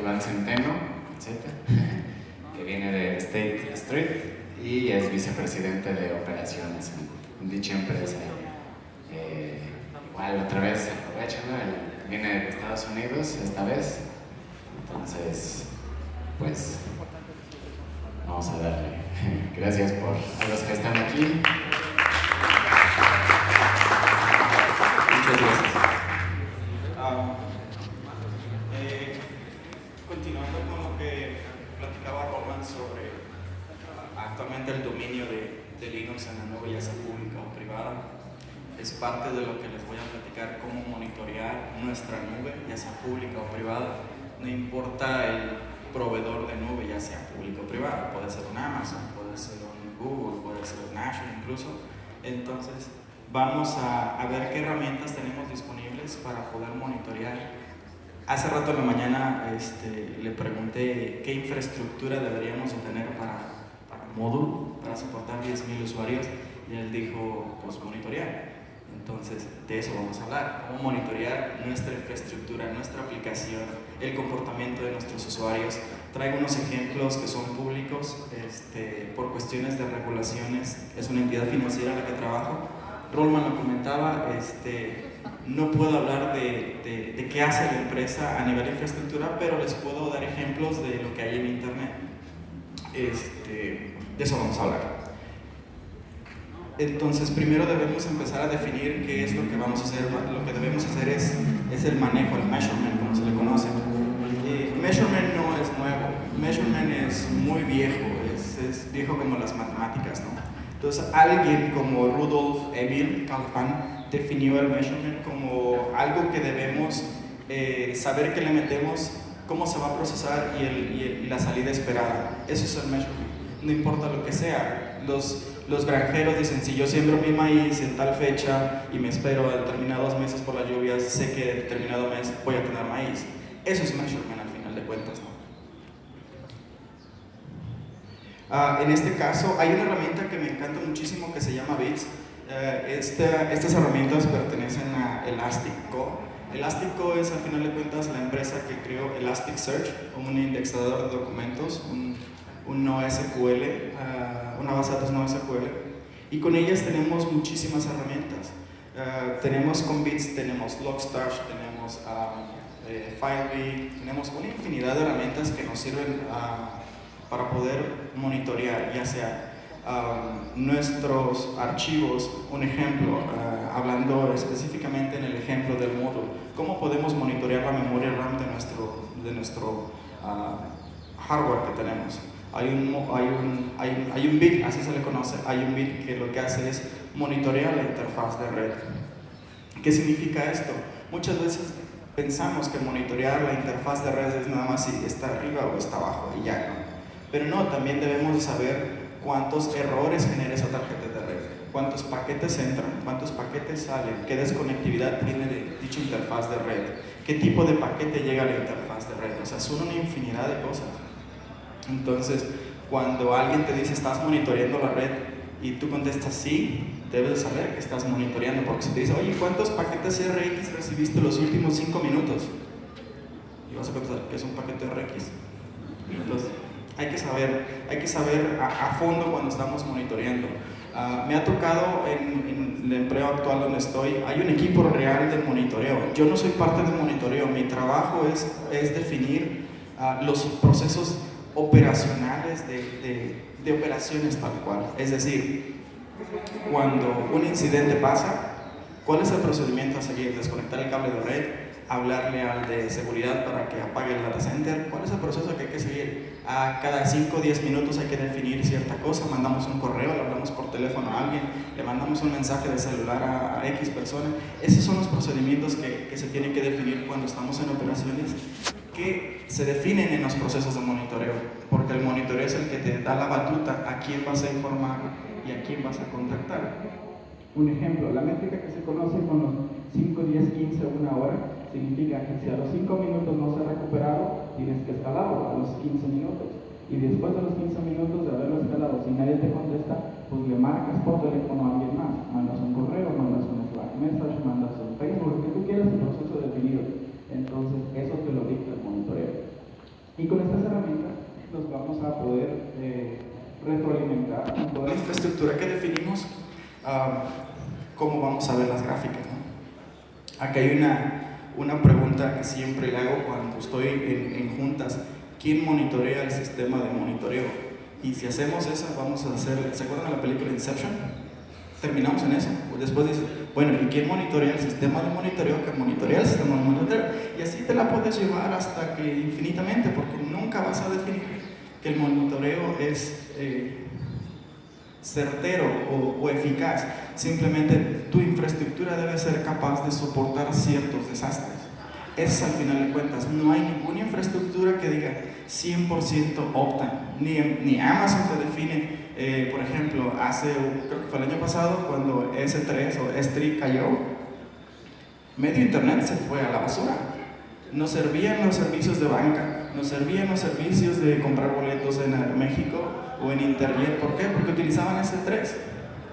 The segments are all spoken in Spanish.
Iván Centeno, etcétera, que viene de State Street y es vicepresidente de operaciones en dicha empresa. Igual otra vez aprovecho, ¿no? Él viene de Estados Unidos esta vez, entonces pues vamos a darle. Gracias a los que están aquí. Muchas gracias. Continuando con lo que platicaba Roman sobre actualmente el dominio de Linux en la nube, ya sea pública o privada, es parte de lo que les voy a platicar, cómo monitorear nuestra nube, ya sea pública o privada. No importa el proveedor de nube, ya sea público o privado, puede ser un Amazon, puede ser un Google, puede ser un Azure incluso. Entonces vamos a ver qué herramientas tenemos disponibles para poder monitorear. Hace rato en la mañana le pregunté qué infraestructura deberíamos de tener para módulo, para soportar 10,000 usuarios, y él dijo, pues monitorear. Entonces, de eso vamos a hablar, cómo monitorear nuestra infraestructura, nuestra aplicación, el comportamiento de nuestros usuarios. Traigo unos ejemplos que son públicos, por cuestiones de regulaciones. Es una entidad financiera en la que trabajo. Roman lo comentaba, no puedo hablar de qué hace la empresa a nivel de infraestructura, pero les puedo dar ejemplos de lo que hay en internet. De eso vamos a hablar. Entonces, primero debemos empezar a definir qué es lo que vamos a hacer. Lo que debemos hacer es el manejo, el measurement, como se le conoce. Measurement no es nuevo, measurement es muy viejo, es viejo como las matemáticas, ¿no? Entonces, alguien como Rudolf Emil Kaufmann definió el measurement como algo que debemos saber que le metemos, cómo se va a procesar y la salida esperada. Eso es el measurement. No importa lo que sea. Los granjeros dicen, si yo siembro mi maíz en tal fecha y me espero a determinados meses por las lluvias, sé que en determinado mes voy a tener maíz. Eso es measurement al final de cuentas, ¿no? En este caso, hay una herramienta que me encanta muchísimo que se llama Bits. Estas herramientas pertenecen a Elastico. Elastico es al final de cuentas la empresa que creó Elasticsearch, un indexador de documentos, un NoSQL, una base de datos NoSQL, y con ellas tenemos muchísimas herramientas. Tenemos con Bits, tenemos Logstash, tenemos FileBit, tenemos una infinidad de herramientas que nos sirven para poder monitorear, ya sea nuestros archivos. Un ejemplo, hablando específicamente en el ejemplo del módulo, ¿cómo podemos monitorear la memoria RAM de nuestro hardware que tenemos? Hay un bit, así se le conoce, hay un bit que lo que hace es monitorear la interfaz de red. ¿Qué significa esto? Muchas veces pensamos que monitorear la interfaz de red es nada más si está arriba o está abajo y ya, ¿no? Pero no, también debemos de saber cuántos errores genera esa tarjeta de red, cuántos paquetes entran, cuántos paquetes salen, qué desconectividad tiene de dicha interfaz de red, qué tipo de paquete llega a la interfaz de red. O sea, son una infinidad de cosas. Entonces, cuando alguien te dice estás monitoreando la red y tú contestas sí, debes saber que estás monitoreando, porque si te dice, oye, ¿cuántos paquetes RX recibiste los últimos 5 minutos? Y vas a contestar, ¿qué es un paquete RX? Entonces, hay que saber a fondo cuando estamos monitoreando. Me ha tocado en el empleo actual donde estoy, hay un equipo real de monitoreo. Yo no soy parte del monitoreo, mi trabajo es definir los procesos operacionales de operaciones tal cual. Es decir, cuando un incidente pasa, ¿cuál es el procedimiento a seguir? Desconectar el cable de red, hablarle al de seguridad para que apague el data center. ¿Cuál es el proceso que hay que seguir? A cada 5 o 10 minutos hay que definir cierta cosa, mandamos un correo, le hablamos por teléfono a alguien, le mandamos un mensaje de celular a X persona. Esos son los procedimientos que se tienen que definir cuando estamos en operaciones, que se definen en los procesos de monitoreo, porque el monitoreo es el que te da la batuta a quién vas a informar y a quién vas a contactar. Un ejemplo, la métrica que se conoce con los 5, 10, 15 o 1 hora significa que si a los 5 minutos no se ha recuperado, tienes que escalarlo a los 15 minutos. Y después de los 15 minutos de haberlo escalado, si nadie te contesta, pues le marcas por teléfono a alguien más. Mandas un correo, mandas un Slack message, mandas un Facebook, lo que tú quieras, el proceso definido. Entonces, eso te lo dicta el monitoreo. retroalimentar con toda la infraestructura que definimos cómo vamos a ver las gráficas, ¿no? Aquí hay una pregunta que siempre le hago cuando estoy en juntas: ¿quién monitorea el sistema de monitoreo? Y si hacemos eso, vamos a hacer, ¿se acuerdan de la película Inception? Terminamos en eso. Después dice, bueno, ¿y quién monitorea el sistema de monitoreo que monitorea el sistema de monitoreo? Y así te la puedes llevar hasta que infinitamente, porque nunca vas a definir que el monitoreo es certero o eficaz. Simplemente tu infraestructura debe ser capaz de soportar ciertos desastres. Es al final de cuentas, no hay ninguna infraestructura que diga 100% opta, ni Amazon te define. Por ejemplo, creo que fue el año pasado, cuando S3 o S3 cayó, medio internet se fue a la basura. No servían los servicios de banca, no servían los servicios de comprar boletos en México o en Internet. ¿Por qué? Porque utilizaban S3.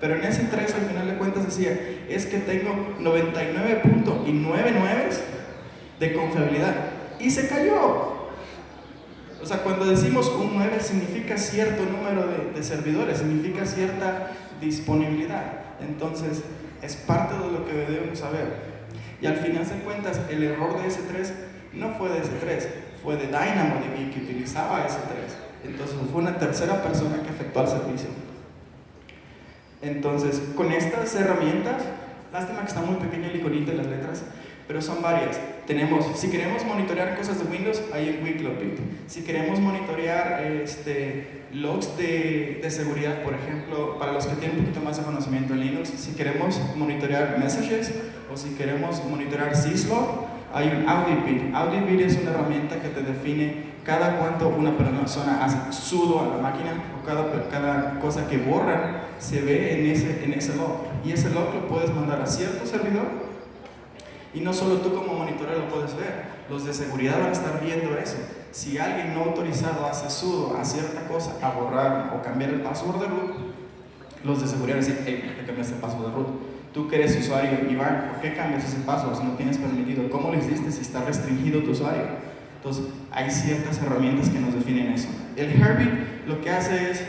Pero en S3 al final de cuentas decía, es que tengo 99.99 de confiabilidad, y se cayó. O sea, cuando decimos un 9 significa cierto número de servidores, significa cierta disponibilidad. Entonces, es parte de lo que debemos saber. Y al final de cuentas, el error de S3 no fue de S3, fue de DynamoDB, que utilizaba S3. Entonces, fue una tercera persona que afectó al servicio. Entonces, con estas herramientas, lástima que está muy pequeño el iconito de las letras, pero son varias. Si queremos monitorear cosas de Windows, hay en WeCloudBit. Si queremos monitorear logs de seguridad, por ejemplo, para los que tienen un poquito más de conocimiento en Linux, si queremos monitorear messages o si queremos monitorear syslog, hay un AuditBit. AuditBit es una herramienta que te define cada cuánto una persona hace sudo a la máquina, o cada cosa que borran se ve en ese log. Y ese log lo puedes mandar a cierto servidor. Y no solo tú como monitoreo lo puedes ver, los de seguridad van a estar viendo eso. Si alguien no autorizado hace sudo a cierta cosa, a borrar o cambiar el password de root, los de seguridad dicen, hey, ¿por qué cambiaste el password de root? Tú que eres usuario, Iván, ¿por qué cambias ese password si no tienes permitido? ¿Cómo lo hiciste si está restringido tu usuario? Entonces, hay ciertas herramientas que nos definen eso. El Herbit lo que hace es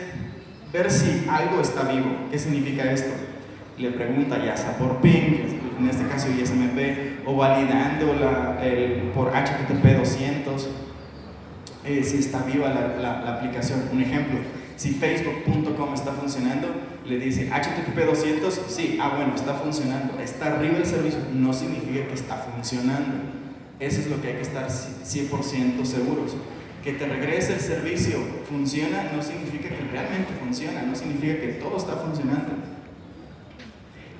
ver si algo está vivo. ¿Qué significa esto? Le pregunta ya sea por ping, en este caso ISMP, o validando por HTTP 200 si está viva la aplicación. Un ejemplo, si Facebook.com está funcionando, le dice HTTP 200, sí, bueno, está funcionando. Está arriba el servicio, no significa que está funcionando. Eso es lo que hay que estar 100% seguros. Que te regrese el servicio, funciona, no significa que realmente funciona, no significa que todo está funcionando.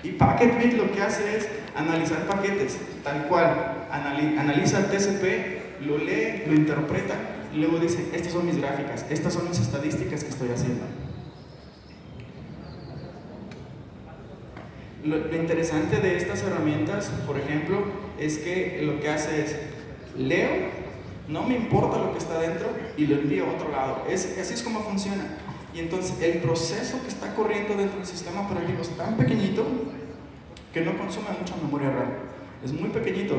Y PacketBit lo que hace es analizar paquetes, tal cual, analiza el TCP, lo lee, lo interpreta, y luego dice, estas son mis gráficas, estas son mis estadísticas que estoy haciendo. Lo interesante de estas herramientas, por ejemplo, es que lo que hace es, leo, no me importa lo que está dentro, y lo envío a otro lado. Así es como funciona. Y entonces el proceso que está corriendo dentro del sistema operativo es tan pequeñito que no consume mucha memoria RAM. Es muy pequeñito,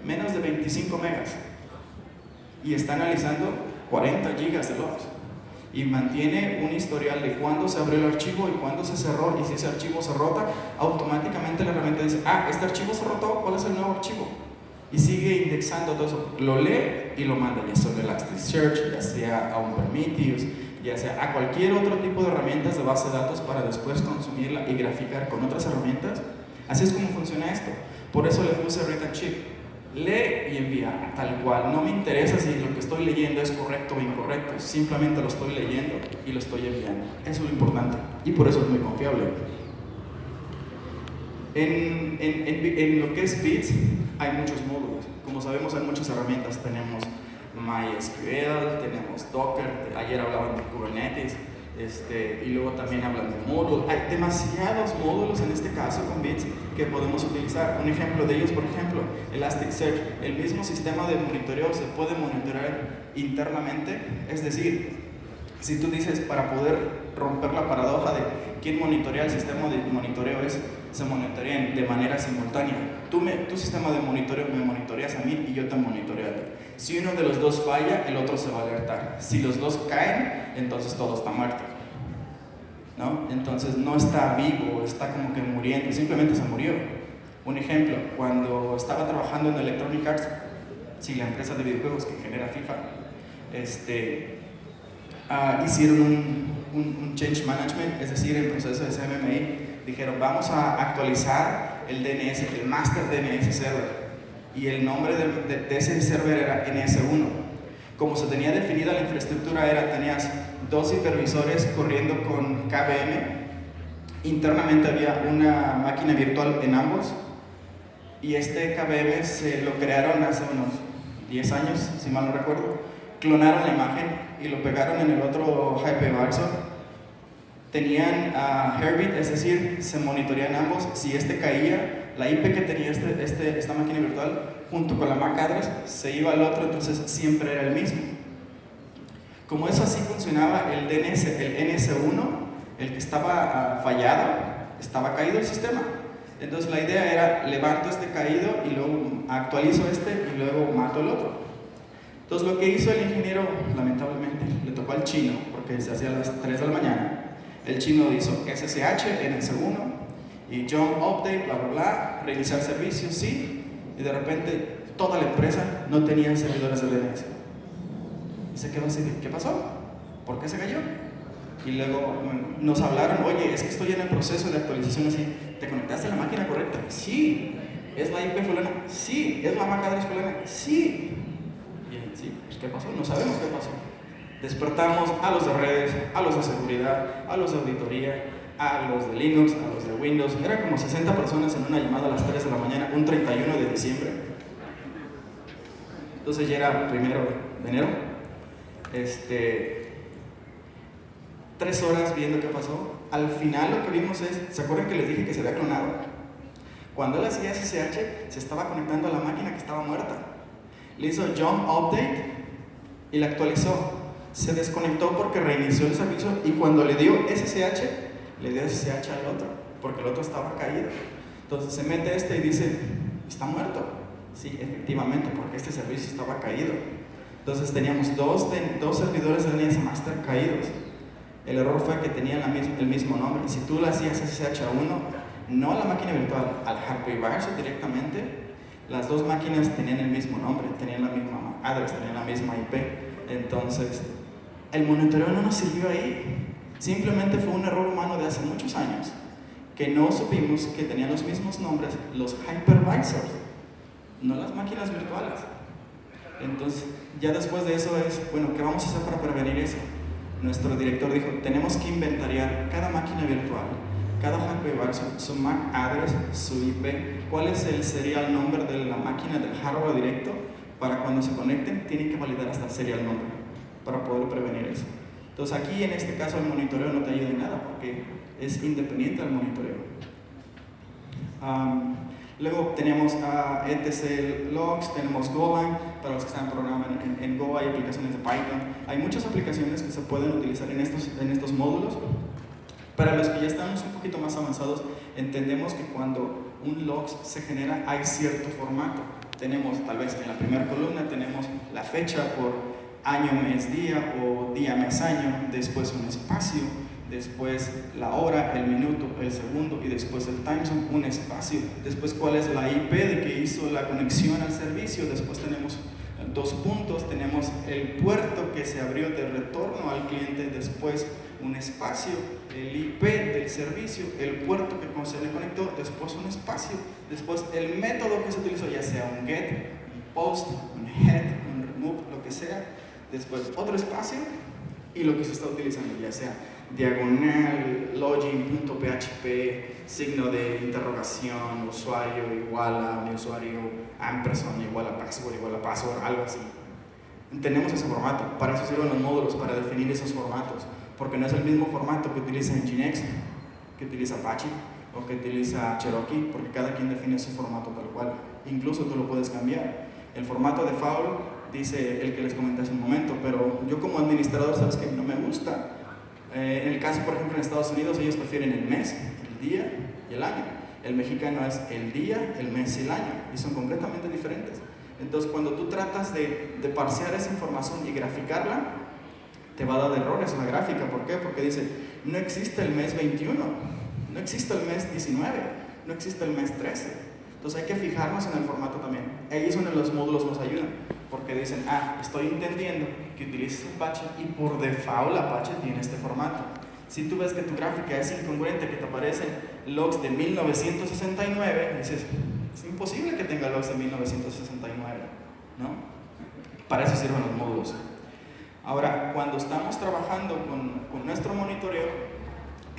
menos de 25 megas. Y está analizando 40 gigas de logs. Y mantiene un historial de cuándo se abrió el archivo y cuándo se cerró. Y si ese archivo se rota, automáticamente la herramienta dice, este archivo se rotó, ¿cuál es el nuevo archivo? Y sigue indexando todo eso. Lo lee y lo manda, ya sea a Elasticsearch, ya sea a un Prometheus, ya sea a cualquier otro tipo de herramientas de base de datos para después consumirla y graficar con otras herramientas. Así es como funciona esto. Por eso le puse Read and Ship. Lee y envía, tal cual. No me interesa si lo que estoy leyendo es correcto o incorrecto. Simplemente lo estoy leyendo y lo estoy enviando. Eso es lo importante. Y por eso es muy confiable. En lo que es Bits hay muchos módulos. Como sabemos, hay muchas herramientas. Tenemos MySQL, tenemos Docker, ayer hablaban de Kubernetes, y luego también hablan de módulos. Hay demasiados módulos en este caso con Bits que podemos utilizar. Un ejemplo de ellos, por ejemplo, Elasticsearch. El mismo sistema de monitoreo se puede monitorear internamente, es decir, si tú dices, para poder romper la paradoja de quién monitorea el sistema de monitoreo, se monitorean de manera simultánea. Tu sistema de monitoreo me monitoreas a mí y yo te monitoreo a ti. Si uno de los dos falla, el otro se va a alertar. Si los dos caen, entonces todo está muerto. ¿no? Entonces no está vivo, está como que muriendo, simplemente se murió. Un ejemplo, cuando estaba trabajando en Electronic Arts, sí, la empresa de videojuegos que genera FIFA, hicieron un change management, es decir, el proceso de CMMI, dijeron vamos a actualizar el DNS, el master DNS server, y el nombre de ese server era NS1. Como se tenía definida la infraestructura tenías 2 hipervisores corriendo con KVM, internamente había una máquina virtual en ambos, y este KVM se lo crearon hace unos 10 años, si mal no recuerdo. Clonaron la imagen y lo pegaron en el otro hypervisor. Tenían Herbit, es decir, se monitorean ambos. Si caía, la IP que tenía esta máquina virtual junto con la MAC address se iba al otro, entonces siempre era el mismo. Como eso así funcionaba, el DNS, el NS1, el que estaba fallado, estaba caído el sistema. Entonces la idea era, levanto este caído y luego actualizo y luego mato el otro. Entonces lo que hizo el ingeniero, lamentablemente, le tocó al chino, porque se hacía a las 3 de la mañana. El chino hizo SSH, NS1, y jump update, bla bla bla, reiniciar servicios, sí, y de repente toda la empresa no tenía servidores de DNS. Y se quedó así de, ¿qué pasó? ¿Por qué se cayó? Y luego nos hablaron, oye, es que estoy en el proceso de actualización así, ¿te conectaste a la máquina correcta? Sí. ¿Es la IP fulana? Sí. ¿Es la MAC address fulana? Sí. Y sí, pues ¿qué pasó? No sabemos qué pasó. Despertamos a los de redes, a los de seguridad, a los de auditoría, a los de Linux, a los de Windows. Eran como 60 personas en una llamada a las 3 de la mañana, un 31 de diciembre. Entonces ya era 1 de enero. 3 horas viendo qué pasó. Al final lo que vimos ¿se acuerdan que les dije que se había clonado? Cuando él hacía SSH, se estaba conectando a la máquina que estaba muerta. Le hizo jump update y la actualizó. Se desconectó porque reinició el servicio y cuando le dio SSH al otro, porque el otro estaba caído. Entonces se mete y dice, está muerto. Sí, efectivamente, porque este servicio estaba caído. Entonces teníamos dos servidores de DNS master caídos. El error fue que tenían el mismo nombre. Y si tú le hacías SSH a uno, no a la máquina virtual, al hypervisor directamente, las 2 máquinas tenían el mismo nombre, tenían la misma address, tenían la misma IP. Entonces, el monitoreo no nos sirvió ahí. Simplemente fue un error humano de hace muchos años, que no supimos que tenían los mismos nombres los hypervisors, no las máquinas virtuales. Entonces, ya después de eso bueno, ¿qué vamos a hacer para prevenir eso? Nuestro director dijo, tenemos que inventariar cada máquina virtual, cada hypervisor, su MAC address, su IP, cuál es el serial number de la máquina del hardware directo, para cuando se conecten, tienen que validar hasta el serial number, para poder prevenir eso. Entonces aquí, en este caso, el monitoreo no te ayuda en nada, porque es independiente del monitoreo. Luego tenemos etc logs, tenemos Golang, para los que están programando en Go hay aplicaciones de Python. Hay muchas aplicaciones que se pueden utilizar en estos módulos. Para los que ya estamos un poquito más avanzados, entendemos que cuando un log se genera hay cierto formato. Tenemos, tal vez en la primera columna, tenemos la fecha por año, mes, día, o día, mes, año, después un espacio, después la hora, el minuto, el segundo, y después el timezone, un espacio, después cuál es la IP de que hizo la conexión al servicio, después tenemos 2 puntos, tenemos el puerto que se abrió de retorno al cliente, después un espacio, el IP del servicio, el puerto que se le conectó, después un espacio, después el método que se utilizó, ya sea un get, un post, un head, un remove, lo que sea, después otro espacio y lo que se está utilizando, ya sea diagonal, login.php, signo de interrogación, usuario igual a mi usuario, ampersand igual a password, algo así. Tenemos ese formato, para eso sirven los módulos, para definir esos formatos, porque no es el mismo formato que utiliza Nginx, que utiliza Apache o que utiliza Cherokee, porque cada quien define su formato tal cual. Incluso tú lo puedes cambiar. El formato default dice el que les comenté hace un momento, pero yo como administrador, sabes que no me gusta. En el caso, por ejemplo, en Estados Unidos, ellos prefieren el mes, el día y el año. El mexicano es el día, el mes y el año, y son completamente diferentes. Entonces, cuando tú tratas de parsear esa información y graficarla, te va a dar errores en la gráfica. ¿Por qué? Porque dice, no existe el mes 21, no existe el mes 19, no existe el mes 13. Entonces hay que fijarnos en el formato también. Ahí es donde los módulos nos ayudan, porque dicen, estoy entendiendo que utilices Apache y por default Apache tiene este formato. Si tú ves que tu gráfica es incongruente, que te aparecen logs de 1969, dices, es imposible que tenga logs de 1969, ¿no? Para eso sirven los módulos. Ahora, cuando estamos trabajando con nuestro monitoreo,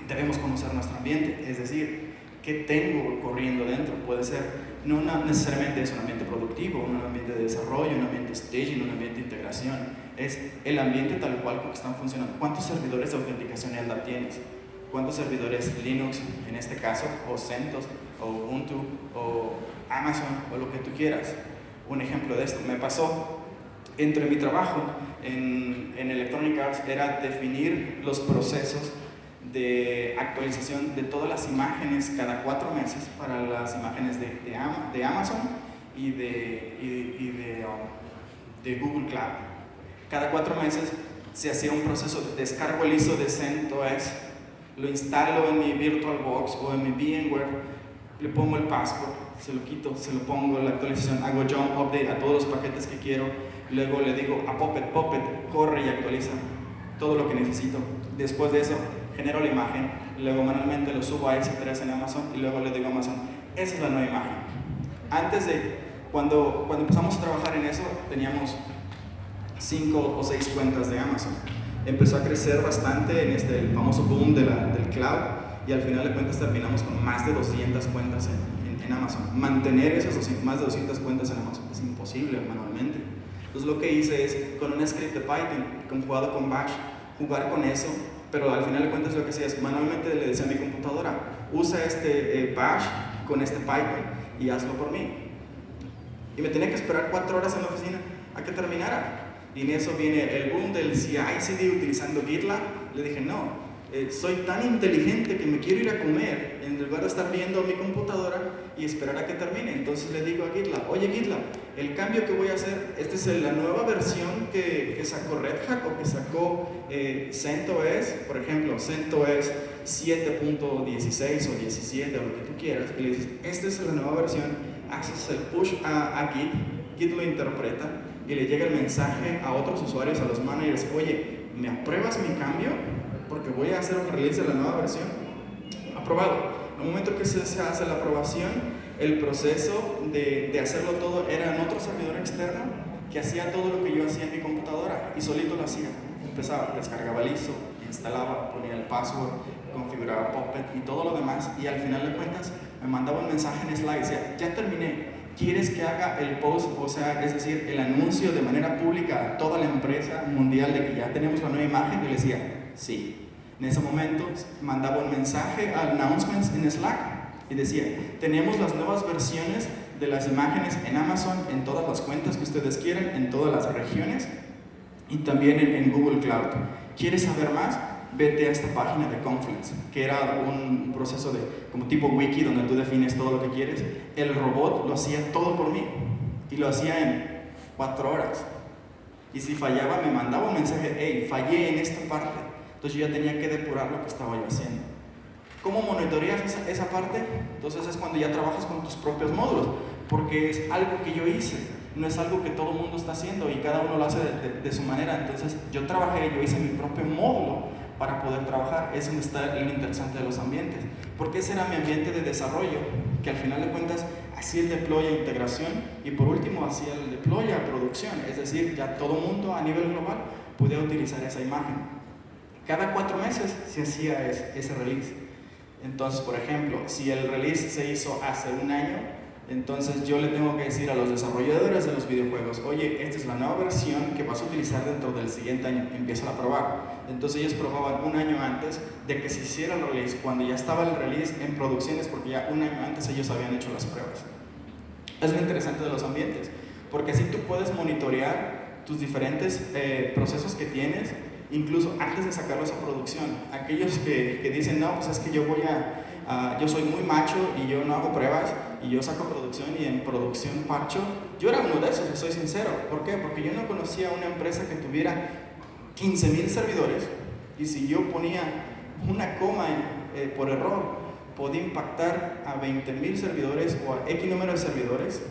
debemos conocer nuestro ambiente, es decir, qué tengo corriendo dentro. Puede ser, no necesariamente es un ambiente productivo, un ambiente de desarrollo, un ambiente staging, un ambiente de integración. Es el ambiente tal cual como están funcionando. ¿Cuántos servidores de autenticación LDAP tienes? ¿Cuántos servidores Linux, en este caso, o CentOS, o Ubuntu, o Amazon, o lo que tú quieras? Un ejemplo de esto me pasó entre mi trabajo en Electronic Arts, era definir los procesos de actualización de todas las imágenes cada 4 meses para las imágenes de Amazon y de Google Cloud. Cada 4 meses se hacía un proceso, descargo el ISO de CentOS, lo instalo en mi VirtualBox o en mi VMware, le pongo el password, se lo quito, se lo pongo la actualización, hago jump update a todos los paquetes que quiero, luego le digo a Puppet, corre y actualiza todo lo que necesito. Después de eso, genero la imagen, luego manualmente lo subo a S3 en Amazon y luego le digo a Amazon, esa es la nueva imagen. Antes de, cuando empezamos a trabajar en eso, teníamos 5 o 6 cuentas de Amazon. Empezó a crecer bastante en el famoso boom del cloud y al final de cuentas terminamos con más de 200 cuentas en Amazon. Mantener esas más de 200 cuentas en Amazon es imposible manualmente. Entonces lo que hice es, con un script de Python, conjugado con Bash, jugar con eso, pero al final de cuentas lo que hacía es, manualmente le decía a mi computadora, usa este Bash con este Python y hazlo por mí. Y me tenía que esperar 4 horas en la oficina a que terminara. Y en eso viene el boom del CI/CD utilizando GitLab. Le dije, no, soy tan inteligente que me quiero ir a comer en lugar de estar viendo mi computadora y esperar a que termine. Entonces le digo a GitLab, oye GitLab, el cambio que voy a hacer, esta es la nueva versión que sacó Red Hat o que sacó CentOS, por ejemplo, CentOS 7.16 o 17 o lo que tú quieras, y le dices, esta es la nueva versión, haces el push a Git, Git lo interpreta y le llega el mensaje a otros usuarios, a los managers, oye, ¿me apruebas mi cambio? Porque voy a hacer un release de la nueva versión. Aprobado. En el momento que se hace la aprobación, el proceso de hacerlo todo era en otro servidor externo que hacía todo lo que yo hacía en mi computadora y solito lo hacía. Empezaba, descargaba el ISO, instalaba, ponía el password, configuraba Puppet y todo lo demás, y al final de cuentas me mandaba un mensaje en Slack y decía, ya terminé, ¿quieres que haga el post, o sea, es decir, el anuncio de manera pública a toda la empresa mundial de que ya tenemos la nueva imagen? Y le decía, sí. En ese momento mandaba un mensaje a announcements en Slack y decía, tenemos las nuevas versiones de las imágenes en Amazon, en todas las cuentas que ustedes quieran, en todas las regiones y también en Google Cloud. ¿Quieres saber más? Vete a esta página de Confluence, que era un proceso como tipo wiki donde tú defines todo lo que quieres. El robot lo hacía todo por mí y lo hacía en 4 horas. Y si fallaba me mandaba un mensaje, hey, fallé en esta parte. Entonces yo ya tenía que depurar lo que estaba yo haciendo. ¿Cómo monitoreas esa parte? Entonces es cuando ya trabajas con tus propios módulos, porque es algo que yo hice, no es algo que todo el mundo está haciendo y cada uno lo hace de su manera. Entonces yo hice mi propio módulo para poder trabajar. Es donde está lo interesante de los ambientes, porque ese era mi ambiente de desarrollo, que al final de cuentas hacía el deploy a integración y por último hacía el deploy a producción, es decir, ya todo el mundo a nivel global podía utilizar esa imagen. Cada 4 meses se hacía ese release. Entonces, por ejemplo, si el release se hizo hace 1 año, entonces yo le tengo que decir a los desarrolladores de los videojuegos, oye, esta es la nueva versión que vas a utilizar dentro del siguiente año, empieza a probar. Entonces ellos probaban 1 año antes de que se hiciera el release. Cuando ya estaba el release en producciones, porque ya 1 año antes ellos habían hecho las pruebas. Es lo interesante de los ambientes, porque así tú puedes monitorear tus diferentes procesos que tienes, incluso antes de sacarlos a producción. Aquellos que dicen, no, pues es que yo soy muy macho y yo no hago pruebas y yo saco producción y en producción parcho. Yo era uno de esos, soy sincero. ¿Por qué? Porque yo no conocía una empresa que tuviera 15,000 servidores y si yo ponía una coma por error podía impactar a 20,000 servidores o a X número de servidores.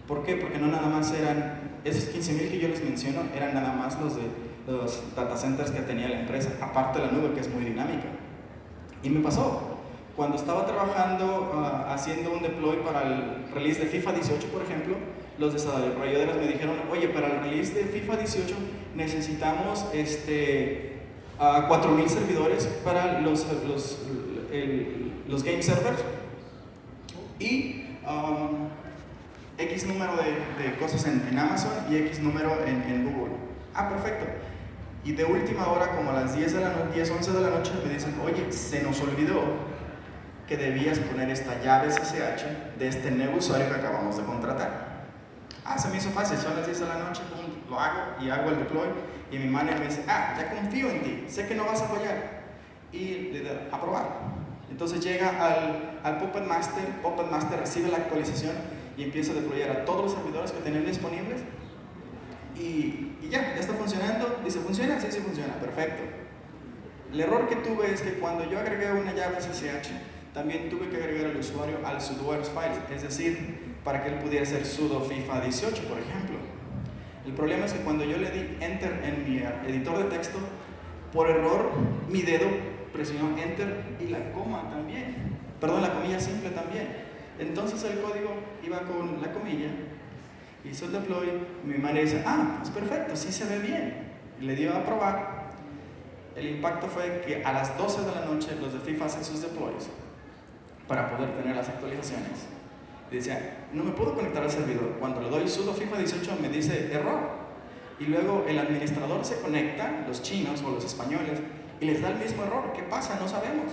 ¿Por qué? Porque no nada más eran, esos 15,000 que yo les menciono, eran nada más los de los data centers que tenía la empresa, aparte de la nube, que es muy dinámica. Y me pasó, cuando estaba trabajando haciendo un deploy para el release de FIFA 18, por ejemplo, los desarrolladores me dijeron, oye, para el release de FIFA 18 necesitamos 4,000 servidores para los game servers y X número de cosas en Amazon y X número en Google. Ah, perfecto. Y de última hora, como a las 10, 11 de la noche, me dicen, oye, se nos olvidó que debías poner esta llave SSH de este nuevo usuario que acabamos de contratar. Ah, se me hizo fácil, son las 10 de la noche, boom, lo hago y hago el deploy. Y mi manager me dice, ya confío en ti, sé que no vas a fallar. Y le da aprobar. Entonces llega al Puppet Master recibe la actualización y empieza a deployar a todos los servidores que tenían disponibles. Y ya está funcionando. Dice, ¿funciona? Sí, funciona, perfecto. El error que tuve es que cuando yo agregué una llave SSH, también tuve que agregar al usuario al sudo files, es decir, para que él pudiera hacer sudo FIFA 18, por ejemplo. El problema es que cuando yo le di Enter en mi editor de texto, por error mi dedo presionó Enter y la coma también. Perdón, la comilla simple también. Entonces el código iba con la comilla, hizo el deploy, mi manager dice, pues perfecto, sí se ve bien. Y le dio a probar. El impacto fue que a las 12 de la noche los de FIFA hacen sus deploys para poder tener las actualizaciones. Y decía, no me puedo conectar al servidor. Cuando le doy sudo FIFA 18 me dice error. Y luego el administrador se conecta, los chinos o los españoles, y les da el mismo error. ¿Qué pasa? No sabemos.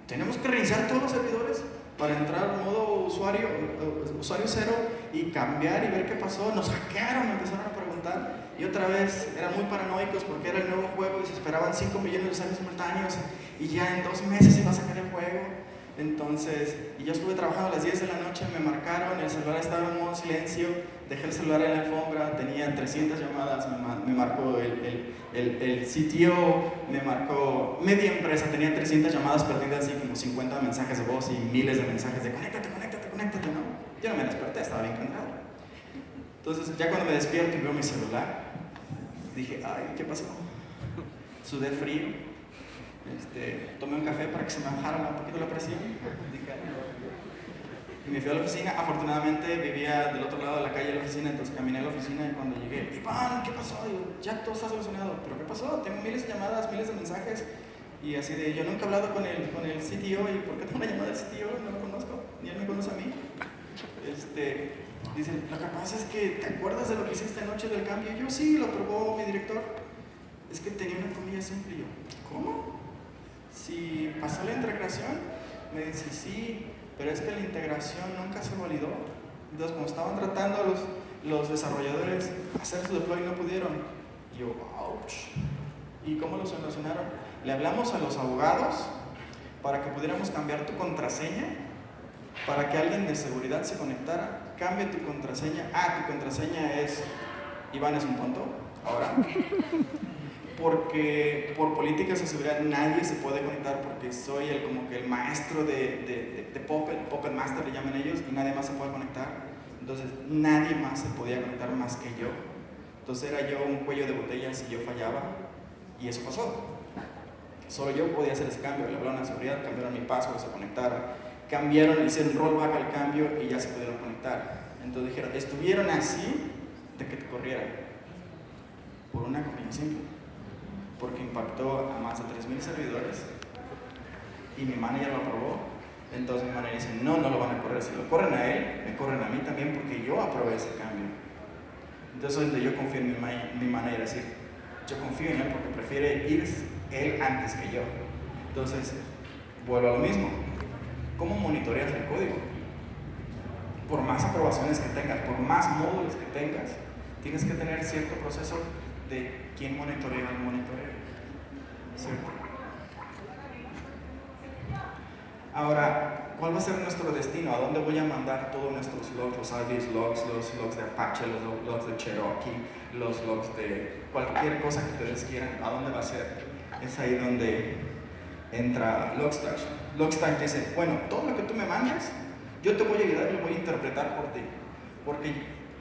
Tenemos que reiniciar todos los servidores para entrar en modo usuario cero y cambiar y ver qué pasó. Nos hackearon, me empezaron a preguntar. Y otra vez eran muy paranoicos porque era el nuevo juego y se esperaban 5 millones de usuarios simultáneos y ya en 2 meses iba a sacar el juego. Entonces, y yo estuve trabajando a las 10 de la noche, me marcaron, el celular estaba en modo silencio, dejé el celular en la alfombra, tenía 300 llamadas, me marcó el CTO, me marcó media empresa, tenía 300 llamadas perdidas, así como 50 mensajes de voz y miles de mensajes de conéctate, ¿no? Yo no me desperté, estaba bien cansado. Entonces, ya cuando me despierto y veo mi celular, dije, ay, ¿qué pasó? Sudé frío. Tomé un café para que se me bajara un poquito la presión. Y me fui a la oficina. Afortunadamente vivía del otro lado de la calle de la oficina, entonces caminé a la oficina y cuando llegué, Iván, ¿qué pasó? Y yo, ya todo está solucionado. ¿Pero qué pasó? Tengo miles de llamadas, miles de mensajes. Y así de, yo nunca he hablado con el CTO. ¿Y por qué tengo una llamada del CTO? No lo conozco, ni él me conoce a mí. Dicen, lo que pasa es que, ¿te acuerdas de lo que hiciste anoche del cambio? Y yo, sí, lo aprobó mi director. Es que tenía una comilla simple. Y yo, ¿cómo? Si pasó la integración, me dice, sí, pero es que la integración nunca se validó. Entonces, como estaban tratando los desarrolladores hacer su deploy, no pudieron. Y yo, ouch. ¿Y cómo lo solucionaron? Le hablamos a los abogados para que pudiéramos cambiar tu contraseña, para que alguien de seguridad se conectara. Cambia tu contraseña. Tu contraseña es Iván es un tonto. Ahora. Porque por políticas de seguridad nadie se puede conectar porque soy como que el maestro de Puppet Master le llaman ellos, y nadie más se puede conectar. Entonces nadie más se podía conectar más que yo. Entonces era yo un cuello de botella si yo fallaba, y eso pasó. Solo yo podía hacer ese cambio. Le hablaron a la seguridad, cambiaron mi password, se conectaron, cambiaron, hicieron rollback al cambio y ya se pudieron conectar. Entonces dijeron, estuvieron así de que te corrieran por una comilla simple, porque impactó a más de 3,000 servidores y mi manager lo aprobó. Entonces mi manager dice, no lo van a correr. Si lo corren a él, me corren a mí también porque yo aprobé ese cambio. Entonces es donde yo confío en mi manager, decir, yo confío en él porque prefiere ir él antes que yo. Entonces, vuelvo a lo mismo. ¿Cómo monitoreas el código? Por más aprobaciones que tengas, por más módulos que tengas, tienes que tener cierto proceso de quién monitorea el monitoreo, ¿cierto? Ahora, ¿cuál va a ser nuestro destino? ¿A dónde voy a mandar todos nuestros logs? Los IDs logs, los logs de Apache, los logs de Cherokee, los logs de cualquier cosa que ustedes quieran. ¿A dónde va a ser? Es ahí donde entra Logstash. Logstash dice, bueno, todo lo que tú me mandes, yo te voy a ayudar y lo voy a interpretar por ti. Porque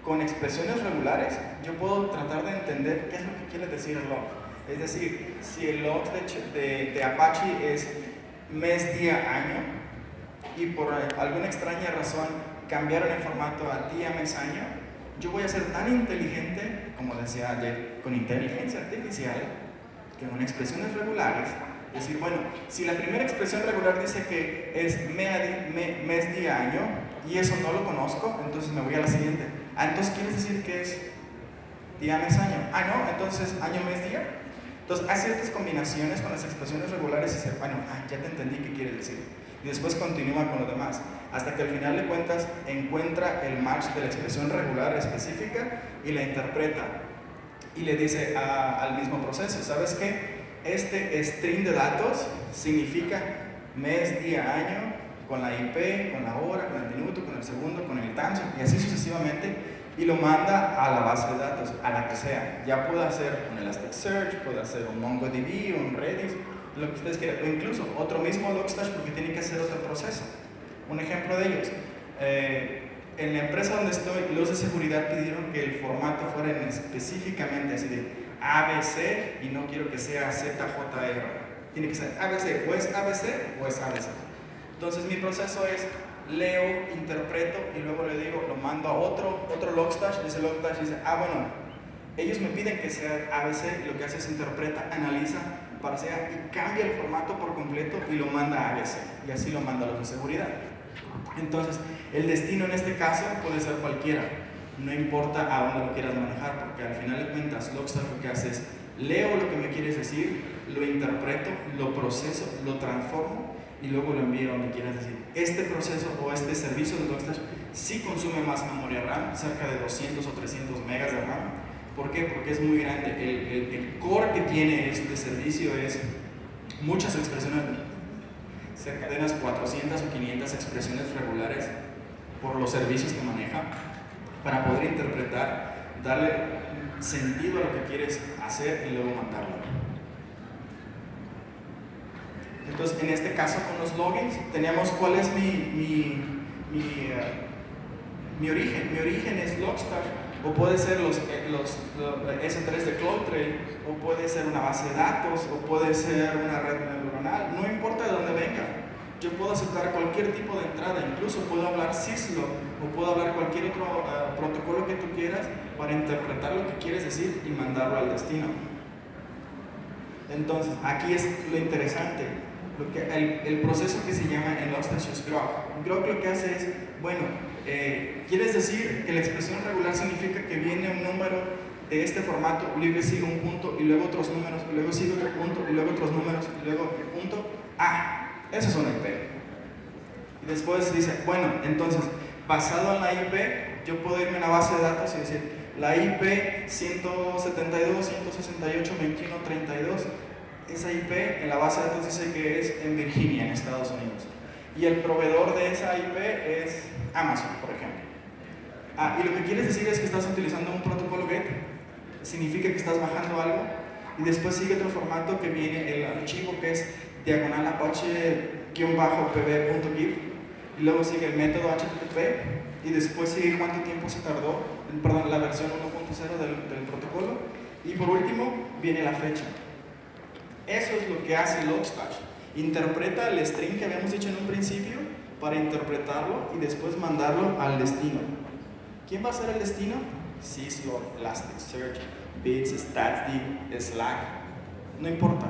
con expresiones regulares, yo puedo tratar de entender qué es lo que quiere decir el log. Es decir, si el log de Apache es mes, día, año, y por alguna extraña razón cambiaron el formato a día, mes, año, yo voy a ser tan inteligente, como decía Jay, con inteligencia artificial, que con expresiones regulares, decir, bueno, si la primera expresión regular dice que es mes, día, año, y eso no lo conozco, entonces me voy a la siguiente. Ah, entonces ¿quieres decir que es día, mes, año? Ah, no, entonces año, mes, día. Entonces hay ciertas combinaciones con las expresiones regulares y dice, bueno, ya te entendí qué quieres decir. Y después continúa con lo demás, hasta que al final de cuentas encuentra el match de la expresión regular específica y la interpreta. Y le dice al mismo proceso, ¿sabes qué? Este string de datos significa mes, día, año, con la IP, con la hora, con el minuto, con el segundo, con el time, y así sucesivamente, y lo manda a la base de datos, a la que sea. Ya puede hacer un Elasticsearch, puede hacer un MongoDB, un Redis, lo que ustedes quieran, o incluso otro mismo Logstash porque tiene que hacer otro proceso. Un ejemplo de ellos, en la empresa donde estoy, los de seguridad pidieron que el formato fuera específicamente así de ABC y no quiero que sea ZJR. Tiene que ser ABC, o es ABC o es ABC. Entonces mi proceso es leo, interpreto y luego le digo, lo mando a otro Logstash, y ese Logstash dice, bueno, ellos me piden que sea ABC y lo que hace es interpreta, analiza, parsea y cambia el formato por completo y lo manda a ABC y así lo manda a los de seguridad. Entonces, el destino en este caso puede ser cualquiera, no importa a dónde lo quieras manejar, porque al final de cuentas Logstash lo que hace es leo lo que me quieres decir, lo interpreto, lo proceso, lo transformo y luego lo envío donde quieras decir. Este proceso o este servicio de Logstash sí consume más memoria RAM, cerca de 200 o 300 megas de RAM. ¿Por qué? Porque es muy grande. El core que tiene este servicio es muchas expresiones, cerca de unas 400 o 500 expresiones regulares por los servicios que maneja, para poder interpretar, darle sentido a lo que quieres hacer y luego mandarlo. Entonces, en este caso con los logins, tenemos cuál es mi origen. Mi origen es Logstash. O puede ser los S3 de CloudTrail, o puede ser una base de datos, o puede ser una red neuronal, no importa de dónde venga. Yo puedo aceptar cualquier tipo de entrada, incluso puedo hablar Syslo, o puedo hablar cualquier otro protocolo que tú quieras para interpretar lo que quieres decir y mandarlo al destino. Entonces, aquí es lo interesante, el proceso que se llama en Logstash es Grok. Grok lo que hace es, bueno, quieres decir que la expresión regular significa que viene un número de este formato, luego sigue un punto y luego otros números, y luego sigue otro punto y luego otros números y luego otro punto. Eso es una IP. Y después dice, bueno, entonces, basado en la IP, yo puedo irme a la base de datos y decir, la IP 172, 168, 21, 32, esa IP en la base de datos dice que es en Virginia, en Estados Unidos. Y el proveedor de esa IP es Amazon, por ejemplo. Y lo que quieres decir es que estás utilizando un protocolo GET, significa que estás bajando algo, y después sigue otro formato que viene el archivo que es diagonal apache-pb.gif, y luego sigue el método HTTP, y después sigue cuánto tiempo se tardó, la versión 1.0 del protocolo, y por último viene la fecha. Eso es lo que hace Logstash. Interpreta el string que habíamos dicho en un principio para interpretarlo y después mandarlo al destino. ¿Quién va a ser el destino? Syslo, Elasticsearch, Bits, Statsd, Slack, no importa.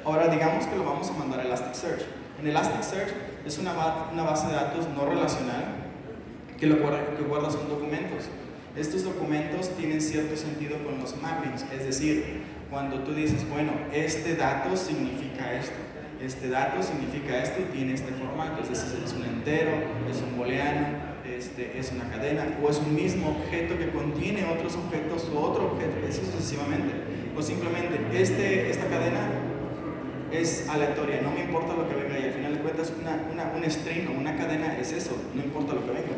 Ahora digamos que lo vamos a mandar a Elasticsearch. En Elasticsearch es una base de datos no relacional que guarda son documentos. Estos documentos tienen cierto sentido con los mappings, es decir, cuando tú dices, bueno, este dato significa esto, este dato significa esto y tiene este formato, es decir, es un entero, es un booleano, es una cadena, o es un mismo objeto que contiene otros objetos o otro objeto, eso sucesivamente. O simplemente, esta cadena es aleatoria, no me importa lo que venga, y al final de cuentas un string o una cadena es eso, no importa lo que venga.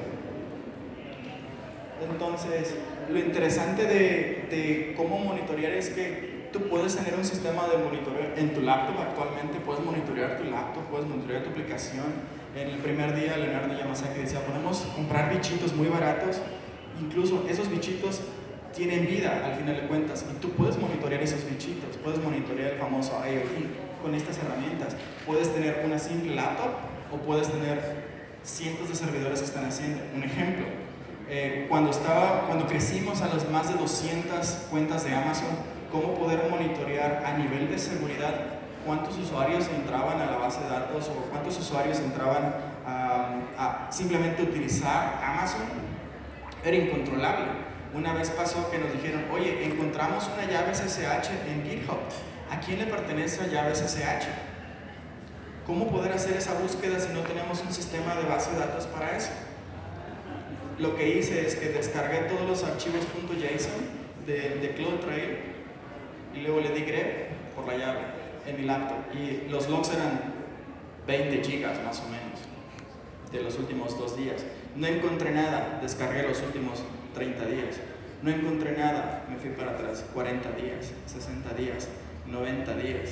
Entonces, lo interesante de cómo monitorear es que tú puedes tener un sistema de monitoreo en tu laptop actualmente, puedes monitorear tu laptop, puedes monitorear tu aplicación. En el primer día, Leonardo Yamasaki decía, podemos comprar bichitos muy baratos, incluso esos bichitos tienen vida al final de cuentas, y tú puedes monitorear esos bichitos, puedes monitorear el famoso IoT con estas herramientas. Puedes tener una simple laptop o puedes tener cientos de servidores que están haciendo. Un ejemplo, cuando crecimos a las más de 200 cuentas de Amazon, cómo poder monitorear a nivel de seguridad cuántos usuarios entraban a la base de datos o cuántos usuarios entraban a simplemente utilizar Amazon, era incontrolable. Una vez pasó que nos dijeron, oye, encontramos una llave SSH en GitHub. ¿A quién le pertenece la llave SSH? ¿Cómo poder hacer esa búsqueda si no tenemos un sistema de base de datos para eso? Lo que hice es que descargué todos los archivos .json de CloudTrail y luego le di grep por la llave en mi laptop. Y los logs eran 20 gigas más o menos de los últimos 2 días. No encontré nada, descargué los últimos 30 días. No encontré nada, me fui para atrás, 40 días, 60 días, 90 días.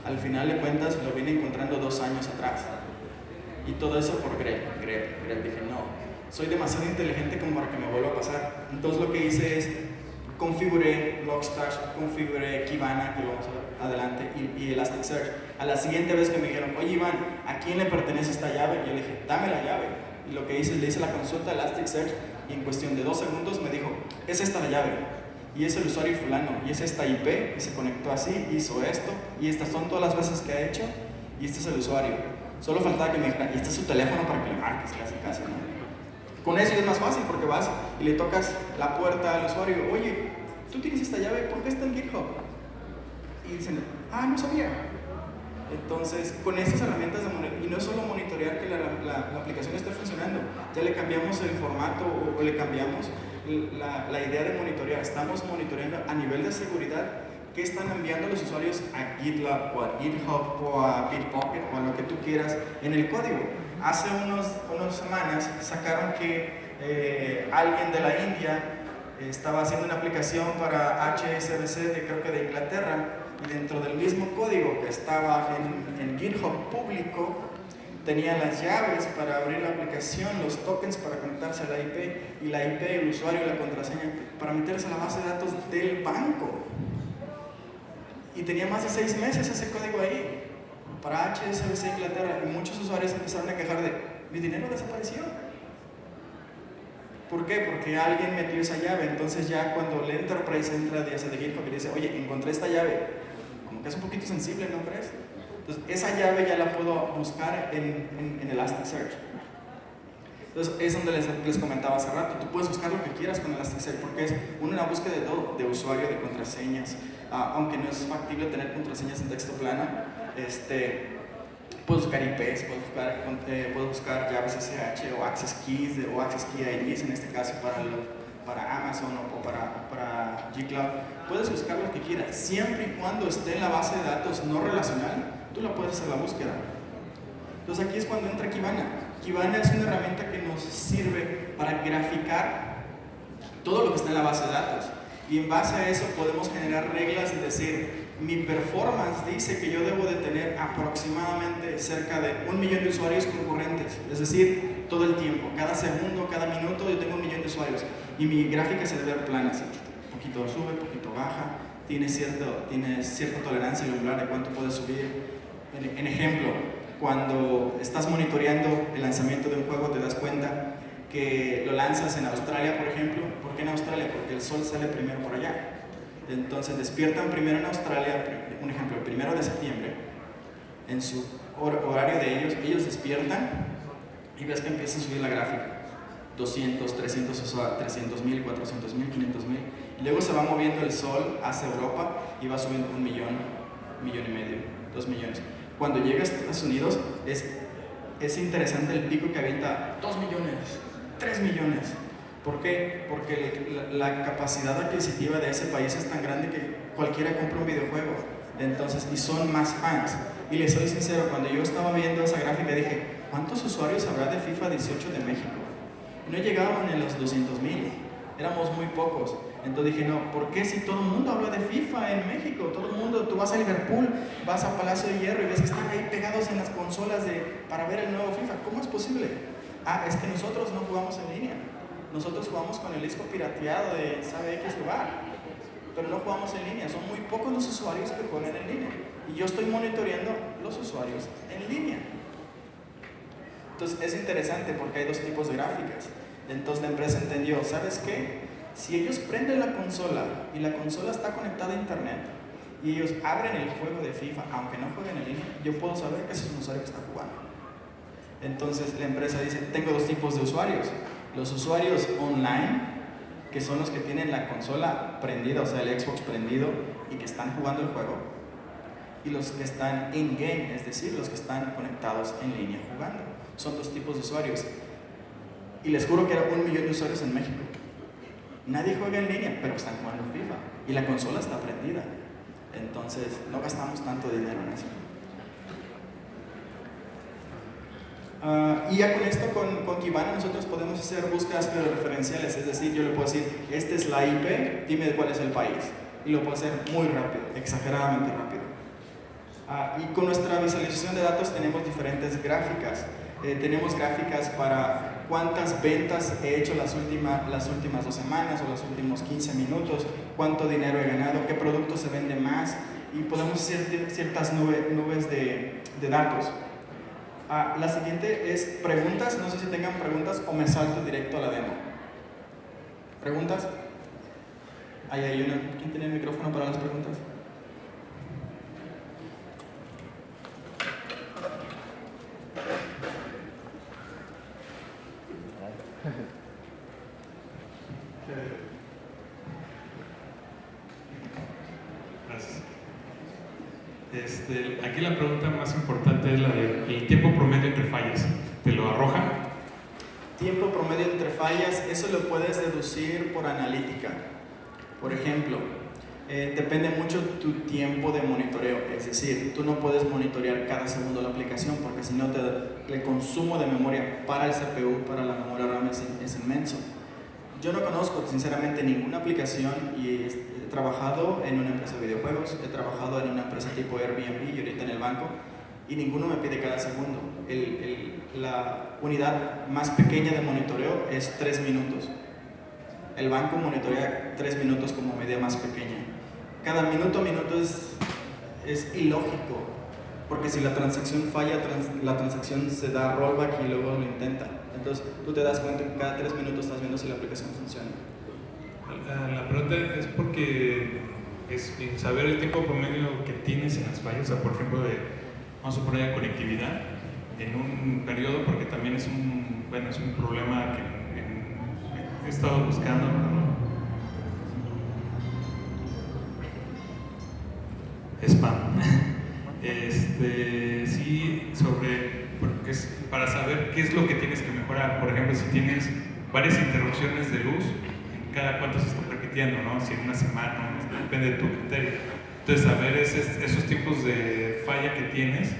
Al final de cuentas lo vine encontrando 2 años atrás. Y todo eso por grep. Dije, no, soy demasiado inteligente como para que me vuelva a pasar. Entonces lo que hice es, configuré Logstash, configuré Kibana, que lo vamos a ver adelante, y Elasticsearch. A la siguiente vez que me dijeron, oye Iván, ¿a quién le pertenece esta llave? Yo le dije, dame la llave. Y lo que hice, le hice la consulta a Elasticsearch y en cuestión de 2 segundos me dijo, es esta la llave, y es el usuario fulano, y es esta IP, y se conectó así, hizo esto, y estas son todas las veces que ha hecho, y este es el usuario. Solo faltaba que me dijera, y este es su teléfono para que le marques, casi, ¿no? Con eso es más fácil porque vas y le tocas la puerta al usuario, oye, tú tienes esta llave, ¿por qué está en GitHub? Y dicen, no sabía. Entonces, con estas herramientas y no es solo monitorear que la aplicación esté funcionando, ya le cambiamos el formato o le cambiamos la idea de monitorear. Estamos monitoreando a nivel de seguridad qué están enviando los usuarios a GitLab o a GitHub o a Bitbucket o a lo que tú quieras en el código. Hace unas semanas sacaron que alguien de la India estaba haciendo una aplicación para HSBC creo que de Inglaterra, y dentro del mismo código que estaba en GitHub público tenía las llaves para abrir la aplicación, los tokens para conectarse a la IP, y la IP, el usuario y la contraseña para meterse a la base de datos del banco. Y tenía más de 6 meses ese código ahí para HSBC Inglaterra, y muchos usuarios empezaron a quejar de, mi dinero desapareció. ¿Por qué? Porque alguien metió esa llave. Entonces ya cuando el Enterprise entra de GitHub y dice, oye, encontré esta llave, como que es un poquito sensible, ¿no crees? Entonces esa llave ya la puedo buscar en Elasticsearch. Entonces es donde les comentaba hace rato, tú puedes buscar lo que quieras con Elasticsearch porque es una búsqueda de todo, de usuario, de contraseñas, aunque no es factible tener contraseñas en texto plano, puedes buscar IPs, puedes buscar llaves SSH o Access Keys o Access Key IDs, en este caso para Amazon o para GCloud. Puedes buscar lo que quieras, siempre y cuando esté en la base de datos no relacional, tú la puedes hacer la búsqueda. Entonces aquí es cuando entra Kibana. Kibana es una herramienta que nos sirve para graficar todo lo que está en la base de datos. Y en base a eso podemos generar reglas y decir, mi performance dice que yo debo de tener aproximadamente cerca de 1 millón de usuarios concurrentes. Es decir, todo el tiempo, cada segundo, cada minuto yo tengo 1 millón de usuarios. Y mi gráfica se debe ver plana, así, poquito sube, poquito baja, tiene cierta tolerancia al umbral de cuánto puede subir. En ejemplo, cuando estás monitoreando el lanzamiento de un juego te das cuenta que lo lanzas en Australia, por ejemplo. ¿Por qué en Australia? Porque el sol sale primero por allá. Entonces despiertan primero en Australia, un ejemplo, el 1 de septiembre, en su horario de ellos despiertan y ves que empieza a subir la gráfica. 200, 300.000, 400.000, 500.000. Y luego se va moviendo el sol hacia Europa y va subiendo 1 millón, 1,5 millones, 2 millones. Cuando llega a Estados Unidos es interesante el pico que avienta 2 millones, 3 millones. ¿Por qué? Porque la capacidad adquisitiva de ese país es tan grande que cualquiera compra un videojuego. Entonces, y son más fans. Y les soy sincero, cuando yo estaba viendo esa gráfica dije, ¿cuántos usuarios habrá de FIFA 18 de México? No llegaban a los 200.000, éramos muy pocos. Entonces dije, no, ¿por qué si todo el mundo habla de FIFA en México? Todo el mundo, tú vas a Liverpool, vas a Palacio de Hierro y ves que están ahí pegados en las consolas para ver el nuevo FIFA. ¿Cómo es posible? Ah, es que nosotros no jugamos en línea. Nosotros jugamos con el disco pirateado de sabe X lugar, pero no jugamos en línea. Son muy pocos los usuarios que juegan en línea. Y yo estoy monitoreando los usuarios en línea. Entonces es interesante porque hay dos tipos de gráficas. Entonces la empresa entendió, ¿sabes qué? Si ellos prenden la consola y la consola está conectada a internet y ellos abren el juego de FIFA, aunque no jueguen en línea, yo puedo saber que ese es un usuario que está jugando. Entonces la empresa dice, tengo dos tipos de usuarios. Los usuarios online, que son los que tienen la consola prendida, o sea el Xbox prendido y que están jugando el juego, y los que están in-game, es decir, los que están conectados en línea jugando. Son dos tipos de usuarios. Y les juro que era 1 millón de usuarios en México. Nadie juega en línea, pero están jugando FIFA y la consola está prendida. Entonces no gastamos tanto dinero en eso. Y ya con esto, con Kibana, nosotros podemos hacer búsquedas referenciales. Es decir, yo le puedo decir, esta es la IP, dime cuál es el país. Y lo puedo hacer muy rápido, exageradamente rápido. Y con nuestra visualización de datos tenemos diferentes gráficas. Tenemos gráficas para cuántas ventas he hecho las últimas 2 semanas o los últimos 15 minutos, cuánto dinero he ganado, qué producto se vende más, y podemos hacer ciertas nubes de datos. La siguiente es preguntas. No sé si tengan preguntas o me salto directo a la demo. ¿Preguntas? Ahí hay una. ¿Quién tiene el micrófono para las preguntas? Gracias. Aquí la pregunta más importante es la del tiempo promedio entre fallas. ¿Te lo arroja? Tiempo promedio entre fallas, eso lo puedes deducir por analítica. Por ejemplo, depende mucho tu tiempo de monitoreo. Es decir, tú no puedes monitorear cada segundo la aplicación porque si no el consumo de memoria para el CPU, para la memoria RAM es inmenso. Yo no conozco sinceramente ninguna aplicación y he trabajado en una empresa de videojuegos, he trabajado en una empresa tipo Airbnb y ahorita en el banco, y ninguno me pide cada segundo. La unidad más pequeña de monitoreo es 3 minutos. El banco monitorea 3 minutos como medida más pequeña. Cada minuto es ilógico, porque si la transacción falla, la transacción se da rollback y luego lo intenta. Entonces tú te das cuenta que cada 3 minutos estás viendo si la aplicación funciona. La pregunta es porque es saber el tiempo promedio que tienes en las fallas, o sea, por ejemplo, vamos a suponer conectividad en un periodo, porque también es un problema que he estado buscando, ¿no? Spam. Sí, porque es para saber qué es lo que tienes que mejorar. Por ejemplo, si tienes varias interrupciones de luz, cada cuánto se está repitiendo, ¿no? Si en una semana, depende de tu criterio. Entonces, saber esos tipos de falla que tienes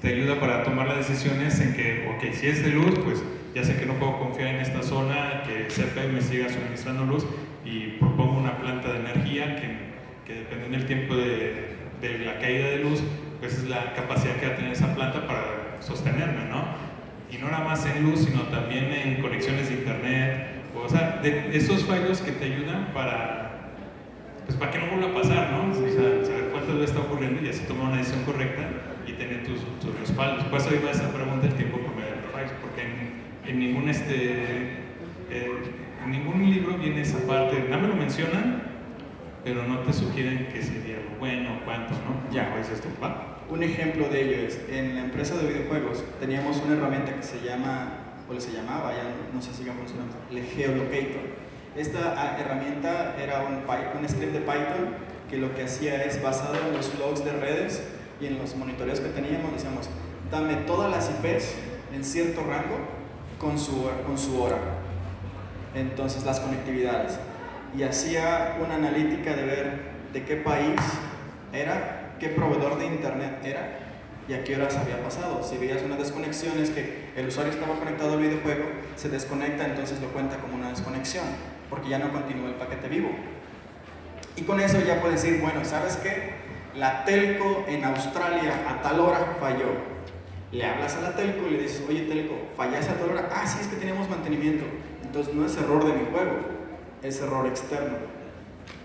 te ayuda para tomar las decisiones en que, ok, si es de luz, pues ya sé que no puedo confiar en esta zona, que CFE me siga suministrando luz, y propongo una planta de energía que dependiendo del tiempo de la caída de luz, pues es la capacidad que va a tener esa planta para sostenerme, ¿no? Y no nada más en luz, sino también en conexiones de internet, o sea, de esos fallos que te ayudan para que no vuelva a pasar, ¿no? O sea, saber cuántas veces está ocurriendo y así tomar una decisión correcta y tener tus respaldos. Por eso iba a esa pregunta el tiempo promedio de fallos, porque en ningún libro viene esa parte. Nada me lo mencionan, pero no te sugieren que sería lo bueno, cuánto, ¿no? Ya, pues esto va. Un ejemplo de ello es, en la empresa de videojuegos teníamos una herramienta que se llamaba, ya no sé si sigue funcionando, el Geolocator. Esta herramienta era un script de Python que lo que hacía es, basado en los logs de redes y en los monitoreos que teníamos, decíamos, dame todas las IPs en cierto rango con su hora. Entonces, las conectividades. Y hacía una analítica de ver de qué país era, qué proveedor de internet era y a qué horas había pasado. Si veías una desconexión, es que el usuario estaba conectado al videojuego, se desconecta, entonces lo cuenta como una desconexión. porque ya no continúa el paquete vivo. Y con eso ya puedes decir, bueno, ¿sabes qué? La telco en Australia a tal hora falló. Le hablas a la telco y le dices, oye telco, ¿fallaste a tal hora? Ah, sí, es que teníamos mantenimiento. Entonces no es error de mi juego, es error externo.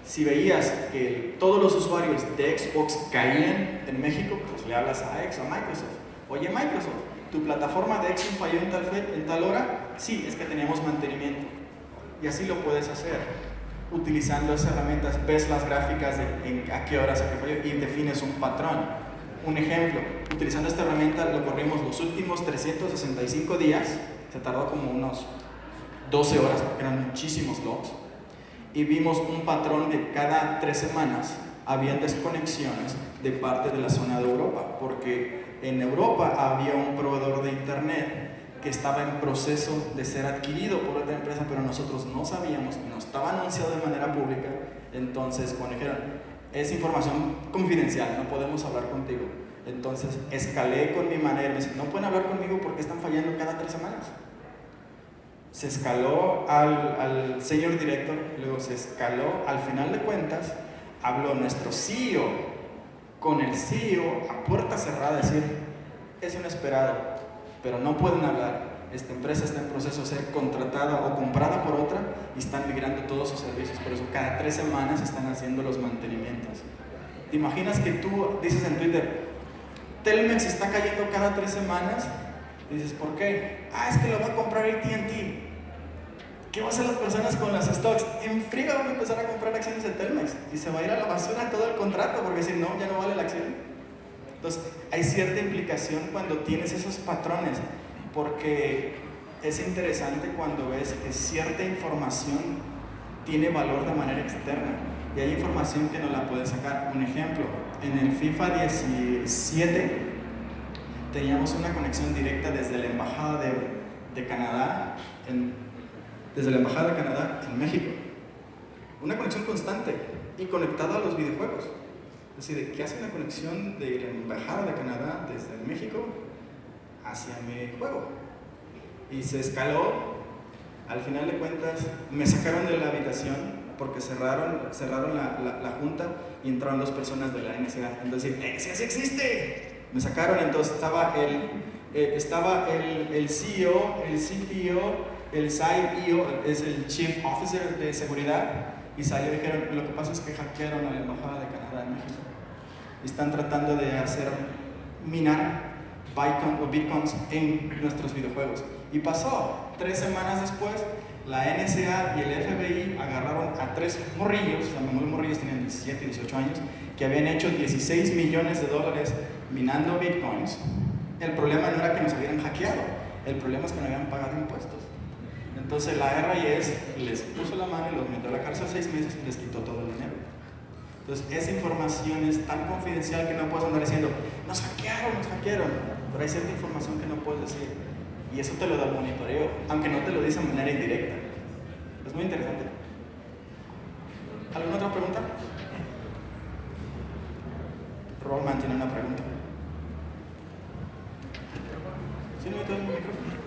Si veías que todos los usuarios de Xbox caían en México, pues le hablas a Microsoft. Oye Microsoft, ¿tu plataforma de Xbox falló en tal hora? Sí, es que teníamos mantenimiento. Y así lo puedes hacer. Utilizando esas herramientas, ves las gráficas de a qué hora se falló y defines un patrón. Un ejemplo, utilizando esta herramienta lo corrimos los últimos 365 días, se tardó como unos 12 horas porque eran muchísimos logs, y vimos un patrón de cada 3 semanas había desconexiones de parte de la zona de Europa, porque en Europa había un proveedor de internet que estaba en proceso de ser adquirido por otra empresa, pero nosotros no sabíamos, no estaba anunciado de manera pública. Entonces cuando dijeron, es información confidencial, no podemos hablar contigo, entonces escalé con mi manera, me dicen, no pueden hablar conmigo porque están fallando cada 3 semanas. Se escaló al senior director, luego se escaló, al final de cuentas habló nuestro CEO con el CEO a puerta cerrada, decir, es inesperado, pero no pueden hablar. Esta empresa está en proceso de ser contratada o comprada por otra y están migrando todos sus servicios, por eso cada 3 semanas están haciendo los mantenimientos. ¿Te imaginas que tú dices en Twitter, Telmex está cayendo cada 3 semanas? Y dices, ¿por qué? Ah, es que lo va a comprar AT&T. ¿Qué van a hacer las personas con las stocks? En friega van a empezar a comprar acciones de Telmex y se va a ir a la basura todo el contrato porque si no, ya no vale la acción. Entonces, hay cierta implicación cuando tienes esos patrones, porque es interesante cuando ves que cierta información tiene valor de manera externa y hay información que no la puedes sacar. Un ejemplo, en el FIFA 17 teníamos una conexión directa desde la Embajada de Canadá desde la Embajada de Canadá en México. Una conexión constante y conectada a los videojuegos. Es decir, que hace una conexión de la Embajada de Canadá desde México hacia mi juego. Y se escaló, al final de cuentas me sacaron de la habitación porque cerraron la junta y entraron 2 personas de la NSA. Entonces, ¡NSA sí existe! Me sacaron, entonces estaba el CEO, el CTO, el CIO, es el Chief Officer de Seguridad, y salió y dijeron, lo que pasa es que hackearon a la Embajada de Canadá en México. Están tratando de minar bitcoins en nuestros videojuegos. Y pasó, 3 semanas después, la NSA y el FBI agarraron a 3 morrillos, los morrillos tenían 17 y 18 años, que habían hecho $16 millones minando bitcoins. El problema no era que nos habían hackeado, el problema es que no habían pagado impuestos. Entonces la RIS les puso la mano y los metió a la cárcel 6 meses y les quitó todo el dinero. Entonces esa información es tan confidencial que no puedes andar diciendo, nos hackearon, pero hay cierta información que no puedes decir. Y eso te lo da el monitoreo, aunque no te lo dice de manera indirecta. Es muy interesante. ¿Alguna otra pregunta? Rollman tiene una pregunta. ¿Sí no me todo el micrófono?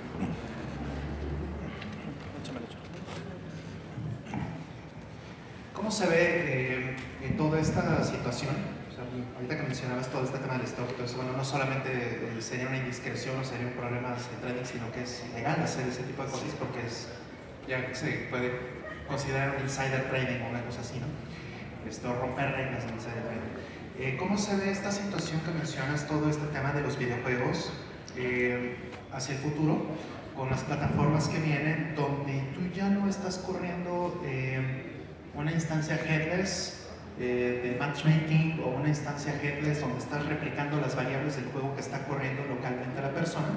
¿Cómo se ve toda esta situación? O sea, ahorita que mencionabas todo este tema del stock, entonces, bueno, no solamente sería una indiscreción o sería un problema de trading, sino que es ilegal hacer ese tipo de cosas porque ya se puede considerar un insider trading o una cosa así, ¿no? Romper reglas de insider trading. ¿Cómo se ve esta situación que mencionas, todo este tema de los videojuegos hacia el futuro, con las plataformas que vienen, donde tú ya no estás corriendo una instancia headless de matchmaking o una instancia headless donde estás replicando las variables del juego que está corriendo localmente la persona,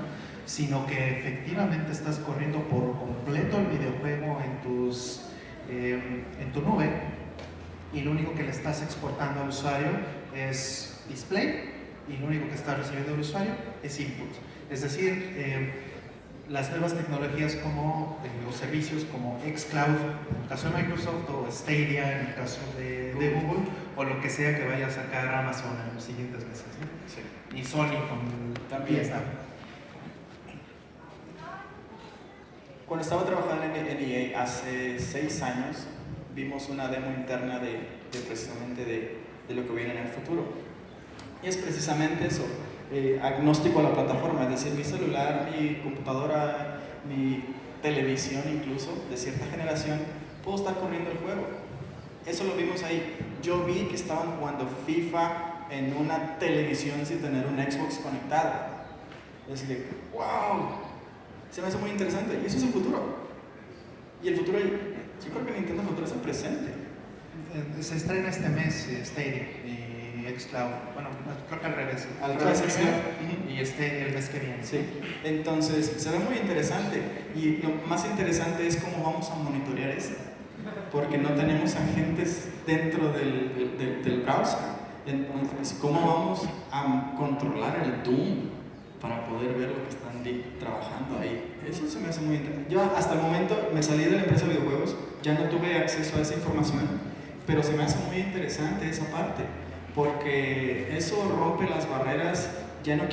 sino que efectivamente estás corriendo por completo el videojuego en tu nube, y lo único que le estás exportando al usuario es display y lo único que está recibiendo el usuario es input. Es decir, las nuevas tecnologías como los servicios como xCloud en el caso de Microsoft o Stadia en el caso de Google, o lo que sea que vaya a sacar Amazon en los siguientes meses, ¿no? Sí. Y Sony con también está. Cuando estaba trabajando en EA hace 6 años, vimos una demo interna precisamente de lo que viene en el futuro. Y es precisamente eso, agnóstico a la plataforma, es decir, mi celular, mi computadora, mi televisión incluso, de cierta generación, puedo estar corriendo el juego. Eso lo vimos ahí. Yo vi que estaban jugando FIFA en una televisión sin tener un Xbox conectado. Es decir, wow, se me hace muy interesante. Y eso es el futuro. Y el futuro, yo creo que Nintendo futuro es el presente. Se estrena este mes Stadia y xCloud. Bueno, creo que al revés. Al revés, y Stadia el mes que viene. Sí, entonces se ve muy interesante. Y lo más interesante es cómo vamos a monitorear eso. Porque no tenemos agentes dentro del browser. Entonces, ¿cómo vamos a controlar el Doom para poder ver lo que están trabajando ahí? Eso se me hace muy interesante. Yo hasta el momento me salí de la empresa de videojuegos, ya no tuve acceso a esa información, pero se me hace muy interesante esa parte, porque eso rompe las barreras. Ya no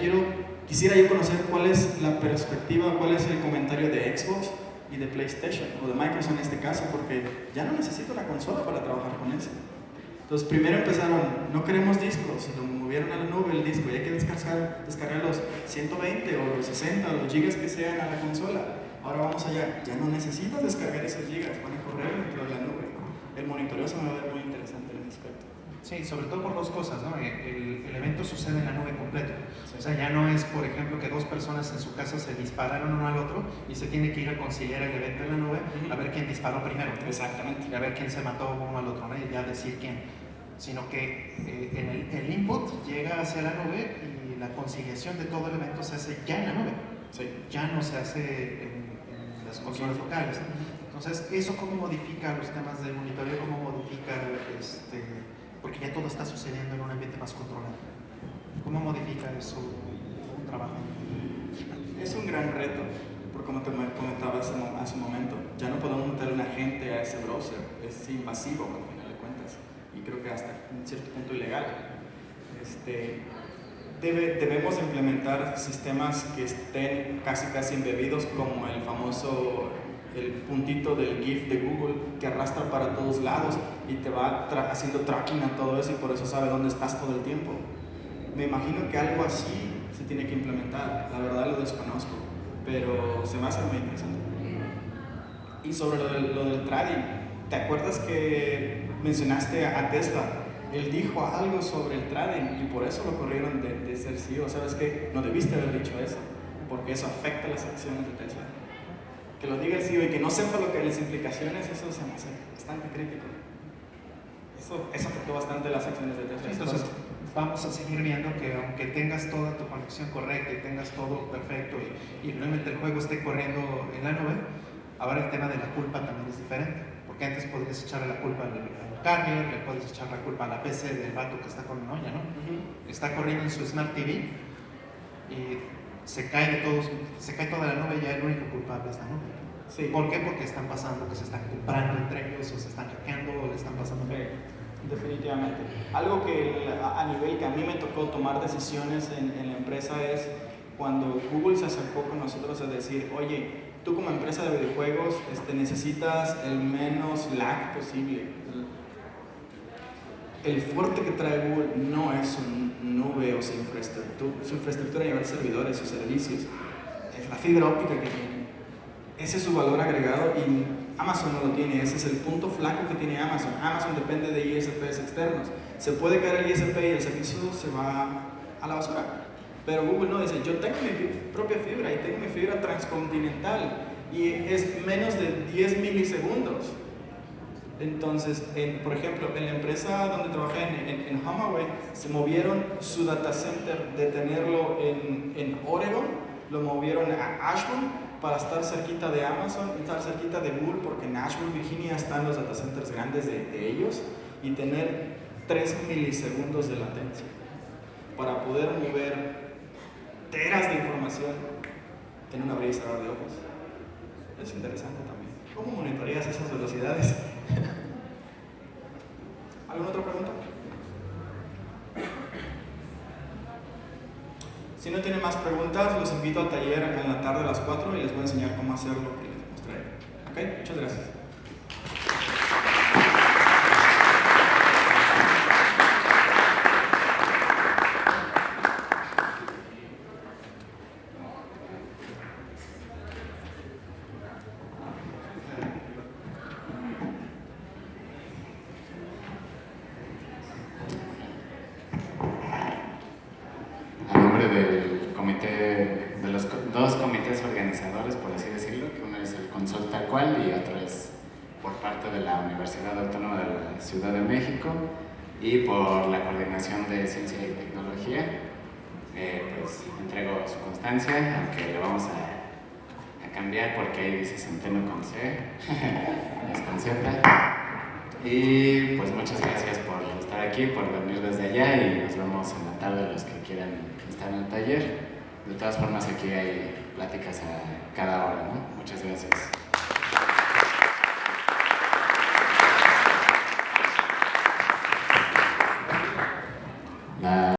quisiera yo conocer cuál es la perspectiva, cuál es el comentario de Xbox y de PlayStation, o de Microsoft en este caso, porque ya no necesito la consola para trabajar con eso. Entonces primero empezaron, no queremos discos, y lo movieron a la nube el disco, y hay que descargar los 120 o los 60 o los gigas que sean a la consola. Ahora vamos allá, ya no necesitas descargar esos gigas, van a correr dentro de la nube. El monitoreo se me va a ver muy interesante en ese aspecto. Sí, sobre todo por dos cosas, ¿no? El evento sucede en la nube completo. O sea, ya no es, por ejemplo, que dos personas en su casa se dispararon uno al otro y se tiene que ir a conciliar el evento en la nube a ver quién disparó primero. Exactamente. Y a ver quién se mató uno al otro, ¿no? Y ya decir quién. Sino que el input llega hacia la nube y la conciliación de todo el evento se hace ya en la nube. Sí. Ya no se hace en las consolas locales. Entonces, ¿eso cómo modifica los temas de monitoreo? ¿Cómo modifica porque ya todo está sucediendo en un ambiente más controlado? ¿Cómo modifica eso un trabajo? Es un gran reto, porque como te comentaba hace un momento, ya no podemos meter un agente a ese browser, es invasivo al final de cuentas, y creo que hasta un cierto punto ilegal. Debemos implementar sistemas que estén casi embebidos, como el famoso puntito del GIF de Google que arrastra para todos lados y te va haciendo tracking a todo eso, y por eso sabe dónde estás todo el tiempo. Me imagino que algo así se tiene que implementar, la verdad lo desconozco, pero se me hace muy interesante. Y sobre lo del trading, ¿te acuerdas que mencionaste a Tesla? Él dijo algo sobre el trading y por eso lo corrieron de ser CEO. ¿Sabes qué? No debiste haber dicho eso, porque eso afecta las acciones de Tesla. Que lo diga el CEO y que no sepa las implicaciones, eso se me hace bastante crítico. Eso afectó bastante las acciones de Tesla. Entonces, vamos a seguir viendo que aunque tengas toda tu conexión correcta y tengas todo perfecto y realmente el juego esté corriendo en la nube, ahora el tema de la culpa también es diferente. Porque antes podrías echarle la culpa al carrier, le puedes echar la culpa a la PC del vato que está con la olla, ¿no? Está corriendo en su Smart TV y se cae toda la nube y ya el único culpable es la nube. Sí. ¿Por qué? Porque están pasando que se están comprando entre ellos o se están hackeando o le están pasando. Definitivamente. Algo que a nivel que a mí me tocó tomar decisiones en la empresa es cuando Google se acercó con nosotros a decir, oye, tú como empresa de videojuegos necesitas el menos lag posible. El fuerte que trae Google no es su nube o su infraestructura a nivel de servidores o servicios, es la fibra óptica que tiene. Ese es su valor agregado y Amazon no lo tiene. Ese es el punto flaco que tiene Amazon. Amazon depende de ISPs externos. Se puede caer el ISP y el servicio se va a la basura. Pero Google no, dice, yo tengo mi propia fibra y tengo mi fibra transcontinental y es menos de 10 milisegundos. Entonces, por ejemplo, en la empresa donde trabajé en Huawei, se movieron su data center de tenerlo en Oregon, lo movieron a Ashburn para estar cerquita de Amazon y estar cerquita de Google, porque en Ashburn, Virginia, están los data centers grandes de ellos, y tener 3 milisegundos de latencia para poder mover teras de información en un abrir y cerrar de ojos. Es interesante también. ¿Cómo monitoreas esas velocidades? ¿Alguna otra pregunta? Si no tienen más preguntas, los invito al taller en la tarde a las 4 y les voy a enseñar cómo hacer lo que les mostré. ¿Ok? Muchas gracias. A nombre del comité, de los dos comités organizadores, por así decirlo, que uno es el Consol tal cual y otro es por parte de la Universidad Autónoma de la Ciudad de México y por la Coordinación de Ciencia y Tecnología, pues entrego su constancia, aunque le vamos a cambiar porque ahí dice Centeno con C, es con Z. Y pues muchas gracias por estar aquí, por venir desde allá y nos vemos en la tarde los que quieran estar en el taller. De todas formas aquí hay pláticas a cada hora, ¿no? Muchas gracias. La